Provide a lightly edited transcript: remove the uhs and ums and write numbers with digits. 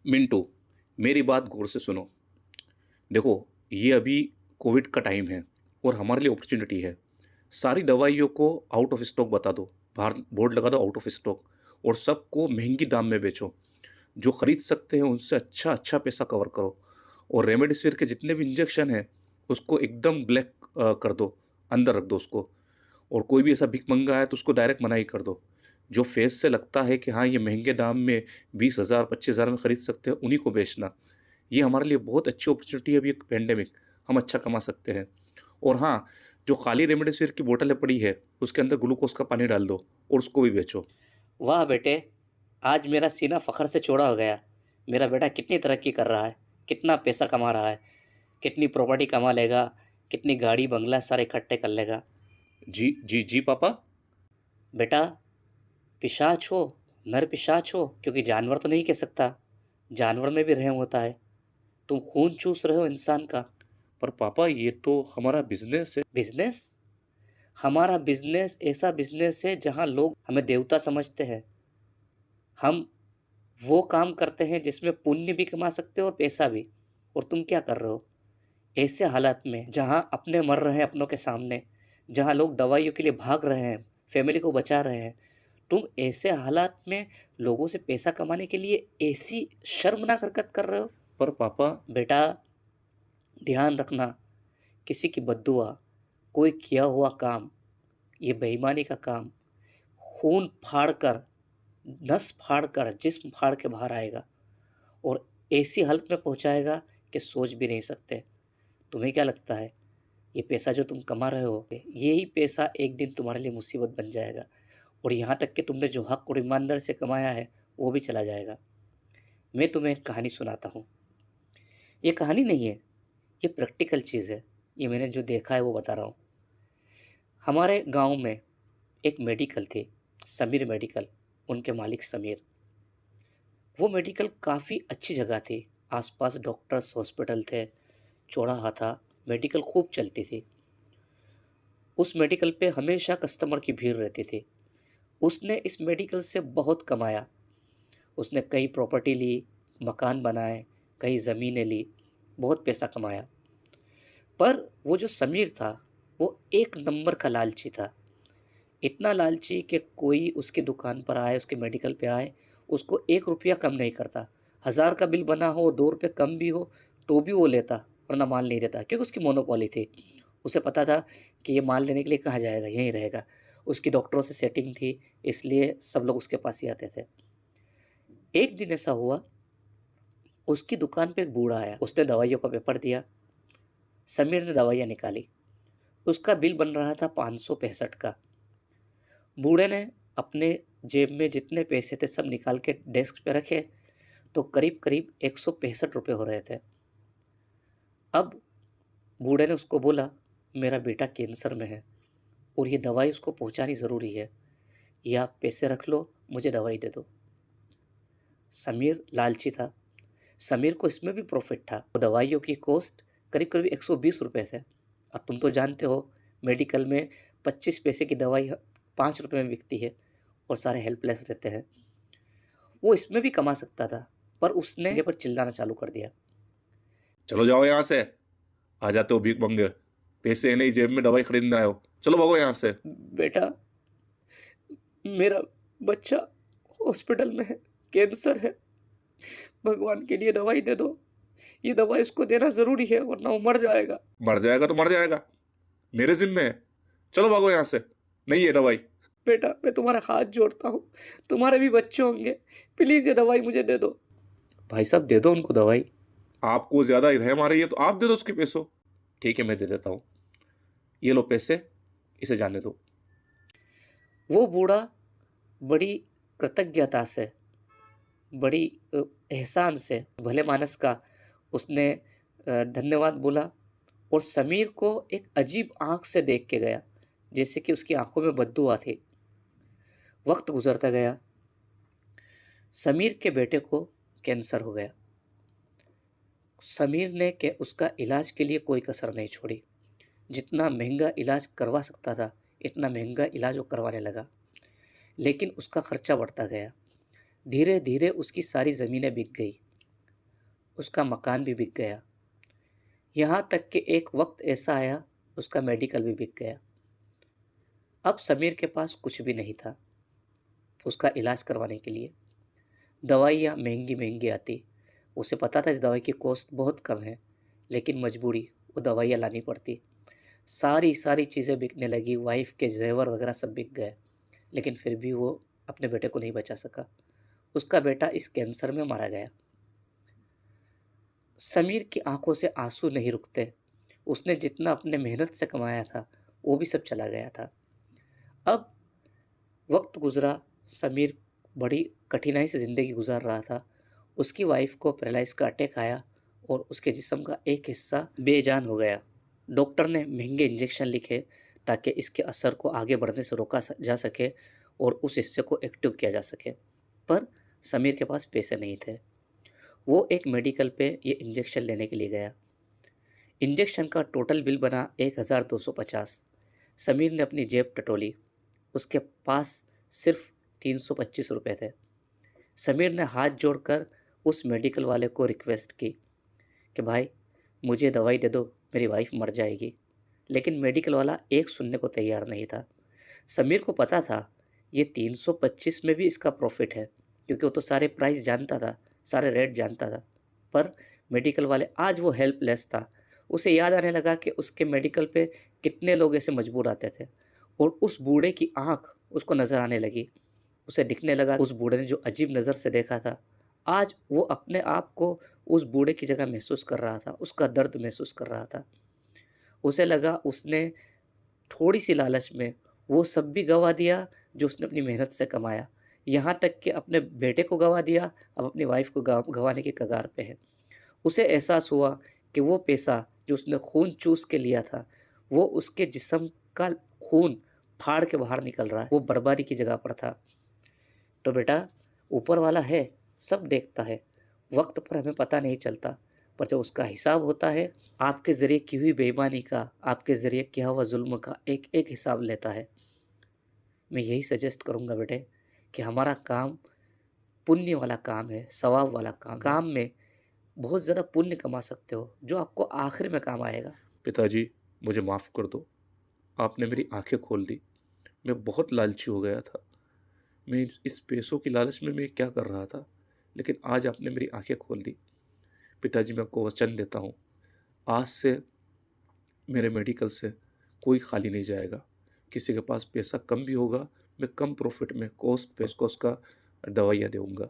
मिंटू, मेरी बात गौर से सुनो। देखो, ये अभी कोविड का टाइम है और हमारे लिए अपॉर्चुनिटी है। सारी दवाइयों को आउट ऑफ स्टॉक बता दो, बाहर बोर्ड लगा दो आउट ऑफ स्टॉक, और सबको महंगी दाम में बेचो। जो खरीद सकते हैं उनसे अच्छा अच्छा पैसा कवर करो। और रेमडेसिविर के जितने भी इंजेक्शन हैं उसको एकदम ब्लैक कर दो, अंदर रख दो उसको। और कोई भी ऐसा भिख मंगा है तो उसको डायरेक्ट मना ही कर दो। जो फेस से लगता है कि हाँ ये महंगे दाम में 20,000 25,000 में खरीद सकते हैं, उन्हीं को बेचना। ये हमारे लिए बहुत अच्छी अपॉर्चुनिटी है। अभी एक पेंडेमिक, हम अच्छा कमा सकते हैं। और हाँ, जो खाली रेमडेसिविर की बोतलें पड़ी है उसके अंदर ग्लूकोज का पानी डाल दो और उसको भी बेचो। वाह बेटे, आज मेरा सीना फ़ख्र से चौड़ा हो गया। मेरा बेटा कितनी तरक्की कर रहा है, कितना पैसा कमा रहा है, कितनी प्रॉपर्टी कमा लेगा, कितनी गाड़ी बंगला सारे इकट्ठे कर लेगा। जी जी जी पापा। बेटा, पिशाच हो, नर पिशाच हो, क्योंकि जानवर तो नहीं कह सकता, जानवर में भी रहम होता है। तुम खून चूस रहे हो इंसान का। पर पापा ये तो हमारा बिजनेस है। बिजनेस? हमारा बिजनेस ऐसा बिजनेस है जहां लोग हमें देवता समझते हैं। हम वो काम करते हैं जिसमें पुण्य भी कमा सकते हो और पैसा भी। और तुम क्या कर रहे हो ऐसे हालात में जहां अपने मर रहे हैं अपनों के सामने, जहां लोग दवाइयों के लिए भाग रहे हैं, फैमिली को बचा रहे हैं। तुम ऐसे हालात में लोगों से पैसा कमाने के लिए ऐसी शर्मनाक हरकत कर रहे हो। पर पापा। बेटा, ध्यान रखना, किसी की बद्दुआ, कोई किया हुआ काम, ये बेईमानी का काम खून फाड़ कर, नस फाड़ कर, जिस्म फाड़ के बाहर आएगा और ऐसी हालत में पहुंचाएगा कि सोच भी नहीं सकते। तुम्हें क्या लगता है ये पैसा जो तुम कमा रहे हो, यही पैसा एक दिन तुम्हारे लिए मुसीबत बन जाएगा और यहाँ तक कि तुमने जो हक और ईमानदारी से कमाया है वो भी चला जाएगा। मैं तुम्हें एक कहानी सुनाता हूँ। ये कहानी नहीं है, ये प्रैक्टिकल चीज़ है। ये मैंने जो देखा है वो बता रहा हूँ। हमारे गांव में एक मेडिकल थी, समीर मेडिकल, उनके मालिक समीर। वो मेडिकल काफ़ी अच्छी जगह थी, आसपास डॉक्टर्स हॉस्पिटल थे, चौराहा था, मेडिकल खूब चलती थी। उस मेडिकल पे हमेशा कस्टमर की भीड़ रहती थी। उसने इस मेडिकल से बहुत कमाया। उसने कई प्रॉपर्टी ली, मकान बनाए, कई ज़मीनें ली, बहुत पैसा कमाया। पर वो जो समीर था वो एक नंबर का लालची था। इतना लालची कि कोई उसकी दुकान पर आए, उसके मेडिकल पे आए, उसको 1 रुपया कम नहीं करता। 1000 का बिल बना हो, 2 रुपये कम भी हो तो भी वो लेता, वरना माल नहीं देता, क्योंकि उसकी मोनोपोली थी। उसे पता था कि ये माल लेने के लिए कहाँ जाएगा, यहीं रहेगा। उसकी डॉक्टरों से सेटिंग थी, इसलिए सब लोग उसके पास ही आते थे। एक दिन ऐसा हुआ, उसकी दुकान पे एक बूढ़ा आया। उसने दवाइयों का पेपर दिया। समीर ने दवाइयाँ निकाली। उसका बिल बन रहा था 565 का। बूढ़े ने अपने जेब में जितने पैसे थे सब निकाल के डेस्क पे रखे, तो करीब करीब 165 रुपये हो रहे थे। अब बूढ़े ने उसको बोला, मेरा बेटा कैंसर में है और ये दवाई उसको पहुंचानी ज़रूरी है, ये आप पैसे रख लो, मुझे दवाई दे दो। समीर लालची था, समीर को इसमें भी प्रॉफिट था। दवाइयों की कॉस्ट करीब करीब 120 रुपये थे। अब तुम तो जानते हो मेडिकल में 25 पैसे की दवाई 5 रुपये में बिकती है और सारे हेल्पलेस रहते हैं। वो इसमें भी कमा सकता था, पर उसने ये पर चिल्लाना चालू कर दिया। चलो जाओ यहाँ से। आ जाते हो भीख मंगे, पैसे नहीं जेब में, दवाई खरीदने आए हो, चलो भागो यहाँ से। बेटा, मेरा बच्चा हॉस्पिटल में है, कैंसर है, भगवान के लिए दवाई दे दो, ये दवाई उसको देना ज़रूरी है वरना वो मर जाएगा। मर जाएगा तो मर जाएगा, मेरे जिम्मे है। चलो भागो यहाँ से, नहीं है दवाई। बेटा, मैं तुम्हारा हाथ जोड़ता हूँ, तुम्हारे भी बच्चे होंगे, प्लीज़ ये दवाई मुझे दे दो। भाई साहब, दे दो उनको दवाई। आपको ज्यादा रहम आ रही है तो आप दे दो उसके पैसों। ठीक है, मैं दे देता हूँ, ये लो पैसे, इसे जाने दो। वो बूढ़ा बड़ी कृतज्ञता से, बड़ी एहसान से, भले मानस का उसने धन्यवाद बोला और समीर को एक अजीब आंख से देख के गया, जैसे कि उसकी आंखों में बद्दुआ थी। वक्त गुजरता गया। समीर के बेटे को कैंसर हो गया। समीर ने के उसका इलाज के लिए कोई कसर नहीं छोड़ी। जितना महंगा इलाज करवा सकता था इतना महंगा इलाज वो करवाने लगा, लेकिन उसका खर्चा बढ़ता गया। धीरे धीरे उसकी सारी ज़मीनें बिक गई। उसका मकान भी बिक गया। यहाँ तक कि एक वक्त ऐसा आया उसका मेडिकल भी बिक गया। अब समीर के पास कुछ भी नहीं था उसका इलाज करवाने के लिए। दवाइयाँ महंगी महंगी आती। उसे पता था इस दवाई की कॉस्ट बहुत कम है, लेकिन मजबूरी वो दवाइयाँ लानी पड़ती। सारी सारी चीज़ें बिकने लगी, वाइफ के जेवर वगैरह सब बिक गए, लेकिन फिर भी वो अपने बेटे को नहीं बचा सका। उसका बेटा इस कैंसर में मारा गया। समीर की आंखों से आंसू नहीं रुकते। उसने जितना अपने मेहनत से कमाया था वो भी सब चला गया था। अब वक्त गुजरा, समीर बड़ी कठिनाई से ज़िंदगी गुजार रहा था। उसकी वाइफ को पैरालाइज का अटैक आया और उसके जिस्म का एक हिस्सा बेजान हो गया। डॉक्टर ने महंगे इंजेक्शन लिखे ताकि इसके असर को आगे बढ़ने से रोका जा सके और उस हिस्से को एक्टिव किया जा सके, पर समीर के पास पैसे नहीं थे। वो एक मेडिकल पे ये इंजेक्शन लेने के लिए गया। इंजेक्शन का टोटल बिल बना 1250। समीर ने अपनी जेब टटोली। उसके पास सिर्फ 325 रुपये थे। समीर ने हाथ जोड़कर उस मेडिकल वाले को रिक्वेस्ट की कि भाई मुझे दवाई दे दो, मेरी वाइफ मर जाएगी। लेकिन मेडिकल वाला एक सुनने को तैयार नहीं था। समीर को पता था ये 325 में भी इसका प्रॉफिट है, क्योंकि वो तो सारे प्राइस जानता था, सारे रेट जानता था। पर मेडिकल वाले आज वो हेल्पलेस था। उसे याद आने लगा कि उसके मेडिकल पे कितने लोग ऐसे मजबूर आते थे, और उस बूढ़े की आंख उसको नज़र आने लगी। उसे दिखने लगा उस बूढ़े ने जो अजीब नज़र से देखा था, आज वो अपने आप को उस बूढ़े की जगह महसूस कर रहा था, उसका दर्द महसूस कर रहा था। उसे लगा उसने थोड़ी सी लालच में वो सब भी गंवा दिया जो उसने अपनी मेहनत से कमाया। यहाँ तक कि अपने बेटे को गंवा दिया, अब अपनी वाइफ को गंवाने की कगार पे है। उसे एहसास हुआ कि वो पैसा जो उसने खून चूस के लिया था, वो उसके जिस्म का खून फाड़ के बाहर निकल रहा है, वो बर्बादी की जगह पर था। तो बेटा, ऊपर वाला है, सब देखता है, वक्त पर हमें पता नहीं चलता, पर जब उसका हिसाब होता है, आपके ज़रिए की हुई बेईमानी का, आपके ज़रिए किया हुआ जुल्म का एक एक हिसाब लेता है। मैं यही सजेस्ट करूँगा बेटे कि हमारा काम पुण्य वाला काम है, सवाब वाला काम में बहुत ज़्यादा पुण्य कमा सकते हो जो आपको आखिर में काम आएगा। पिताजी, मुझे माफ़ कर दो। आपने मेरी आंखें खोल दी। मैं बहुत लालची हो गया था। मैं इस पैसों की लालच में मैं क्या कर रहा था, लेकिन आज आपने मेरी आंखें खोल दी। पिताजी, मैं आपको वचन देता हूँ, आज से मेरे मेडिकल से कोई खाली नहीं जाएगा। किसी के पास पैसा कम भी होगा, मैं कम प्रॉफिट में कॉस्ट पे उसको उसका दवाइयाँ दूँगा।